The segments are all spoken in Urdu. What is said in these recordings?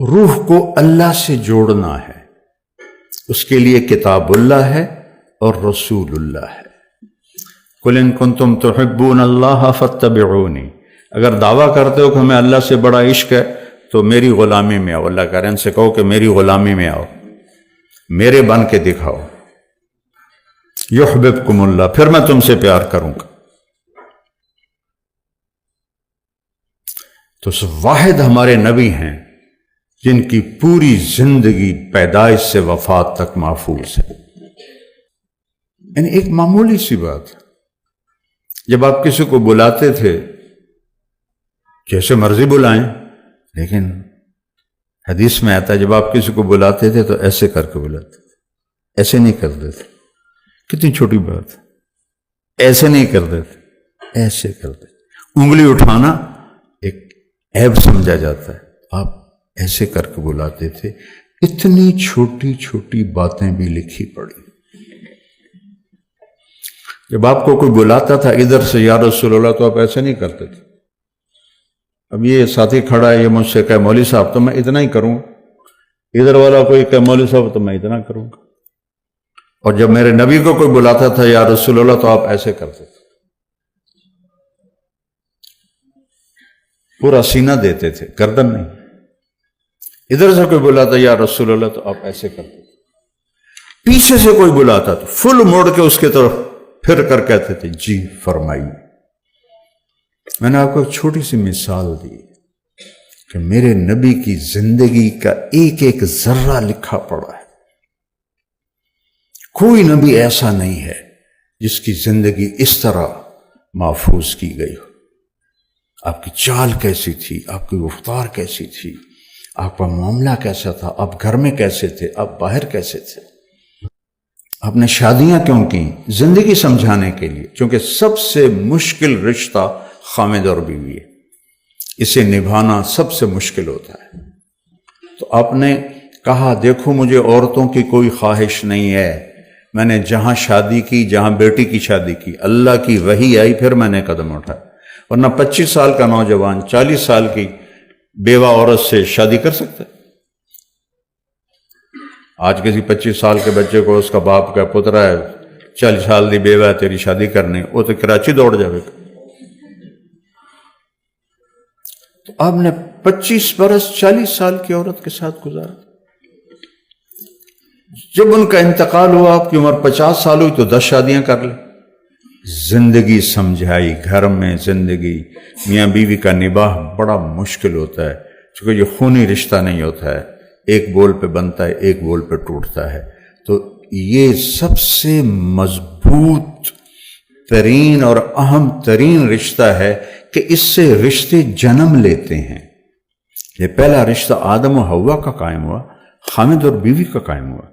روح کو اللہ سے جوڑنا ہے، اس کے لیے کتاب اللہ ہے اور رسول اللہ ہے۔ قُلْ إِن كُنتُمْ تُحِبُّونَ اللَّهَ فَاتَّبِعُونِي، اگر دعویٰ کرتے ہو کہ ہمیں اللہ سے بڑا عشق ہے تو میری غلامی میں آؤ۔ اللہ کہہ رہے ہیں ان سے کہو کہ میری غلامی میں آؤ، میرے بن کے دکھاؤ، یحببکم اللہ، پھر میں تم سے پیار کروں گا۔ تو واحد ہمارے نبی ہیں جن کی پوری زندگی پیدائش سے وفات تک محفوظ ہے۔ یعنی ایک معمولی سی بات، جب آپ کسی کو بلاتے تھے جیسے مرضی بلائیں، لیکن حدیث میں آتا ہے جب آپ کسی کو بلاتے تھے تو ایسے کر کے بلاتے تھے، ایسے نہیں کرتے تھے۔ کتنی چھوٹی بات، ایسے نہیں کرتے تھے، ایسے کرتے تھے۔ انگلی اٹھانا ایک عیب سمجھا جاتا ہے، آپ ایسے کر کے بلاتے تھے۔ اتنی چھوٹی چھوٹی باتیں بھی لکھی پڑی۔ جب آپ کو کوئی بلاتا تھا ادھر سے یا رسول اللہ تو آپ ایسے نہیں کرتے تھے۔ اب یہ ساتھی کھڑا ہے، یہ مجھ سے کہے مولوی صاحب تو میں اتنا ہی کروں گا، ادھر والا کوئی کہے مولوی صاحب تو میں اتنا کروں گا۔ اور جب میرے نبی کو کوئی بلاتا تھا یا رسول اللہ تو آپ ایسے کرتے تھے، پورا سینہ دیتے تھے، گردن نہیں۔ ادھر سے کوئی بلاتا یا رسول اللہ تو آپ ایسے کرتے تھے۔ پیچھے سے کوئی بلاتا تو فل موڑ کے اس کی طرف پھر کر کہتے تھے جی فرمائیے۔ میں نے آپ کو ایک چھوٹی سی مثال دی کہ میرے نبی کی زندگی کا ایک ایک ذرہ لکھا پڑا ہے۔ کوئی نبی ایسا نہیں ہے جس کی زندگی اس طرح محفوظ کی گئی ہو۔ آپ کی چال کیسی تھی، آپ کی رفتار کیسی تھی، آپ کا معاملہ کیسا تھا، آپ گھر میں کیسے تھے، آپ باہر کیسے تھے، آپ نے شادیاں کیوں کی، زندگی سمجھانے کے لیے، کیونکہ سب سے مشکل رشتہ خامد اور بیوی ہے، اسے نبھانا سب سے مشکل ہوتا ہے۔ تو آپ نے کہا دیکھو مجھے عورتوں کی کوئی خواہش نہیں ہے، میں نے جہاں شادی کی، جہاں بیٹی کی شادی کی، اللہ کی وحی آئی پھر میں نے قدم اٹھایا، ورنہ 25 سال کا نوجوان 40 سال کی بیوہ عورت سے شادی کر سکتا ہے؟ آج کسی 25 سال کے بچے کو اس کا باپ کا پترا ہے 40 سال دی بیوہ ہے تیری شادی کرنی، وہ تو کراچی دوڑ جائے گا۔ تو آپ نے 25 برس 40 سال کی عورت کے ساتھ گزارا۔ جب ان کا انتقال ہوا، آپ کی عمر 50 سال ہوئی تو 10 شادیاں کر لیں۔ زندگی سمجھائی، گھر میں زندگی، میاں بیوی کا نباہ بڑا مشکل ہوتا ہے، چونکہ یہ خونی رشتہ نہیں ہوتا ہے، ایک بول پہ بنتا ہے، ایک بول پہ ٹوٹتا ہے۔ تو یہ سب سے مضبوط ترین اور اہم ترین رشتہ ہے کہ اس سے رشتے جنم لیتے ہیں۔ یہ پہلا رشتہ آدم و حوا کا قائم ہوا، خامد اور بیوی کا قائم ہوا۔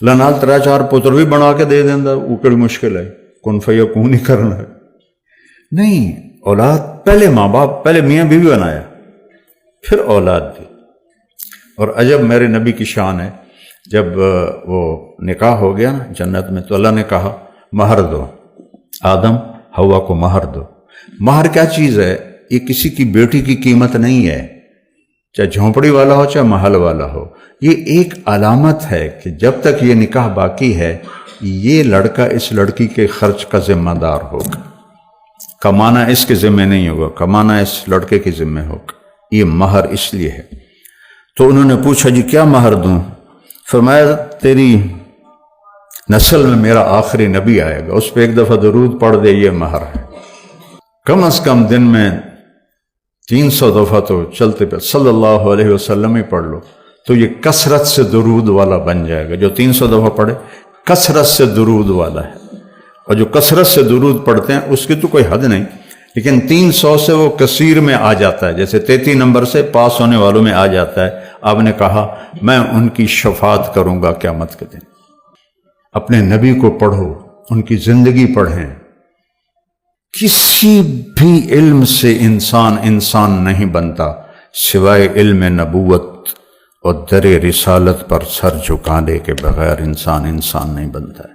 اللہ نال 3-4 پتر بھی بنا کے دے دینا، وہ کڑی مشکل ہے، کن فیکون ہی کرنا ہے۔ نہیں، اولاد پہلے ماں باپ، پہلے میاں بیوی بنایا، پھر اولاد دی۔ اور عجب میرے نبی کی شان ہے، جب وہ نکاح ہو گیا نا جنت میں تو اللہ نے کہا مہر دو، آدم حوا کو مہر دو۔ مہر کیا چیز ہے؟ یہ کسی کی بیٹی کی قیمت نہیں ہے، چاہے جھونپڑی والا ہو چاہے محل والا ہو۔ یہ ایک علامت ہے کہ جب تک یہ نکاح باقی ہے یہ لڑکا اس لڑکی کے خرچ کا ذمہ دار ہوگا، کمانا اس کے ذمہ نہیں ہوگا، کمانا اس لڑکے کے ذمہ ہوگا۔ یہ مہر اس لیے ہے۔ تو انہوں نے پوچھا جی کیا مہر دوں؟ فرمایا تیری نسل میں میرا آخری نبی آئے گا، اس پہ ایک دفعہ درود پڑھ دے، یہ مہر ہے۔ کم از کم دن میں 300 دفعہ تو چلتے پہ صلی اللہ علیہ وسلم ہی پڑھ لو تو یہ کثرت سے درود والا بن جائے گا۔ جو 300 دفعہ پڑھے کثرت سے درود والا ہے، اور جو کثرت سے درود پڑھتے ہیں اس کی تو کوئی حد نہیں، لیکن 300 سے وہ کثیر میں آ جاتا ہے، جیسے 33 نمبر سے پاس ہونے والوں میں آ جاتا ہے۔ آپ نے کہا میں ان کی شفاعت کروں گا قیامت کے دن۔ اپنے نبی کو پڑھو، ان کی زندگی پڑھیں۔ کسی بھی علم سے انسان نہیں بنتا سوائے علم نبوت اور در رسالت پر سر جھکانے کے بغیر انسان نہیں بنتا ہے۔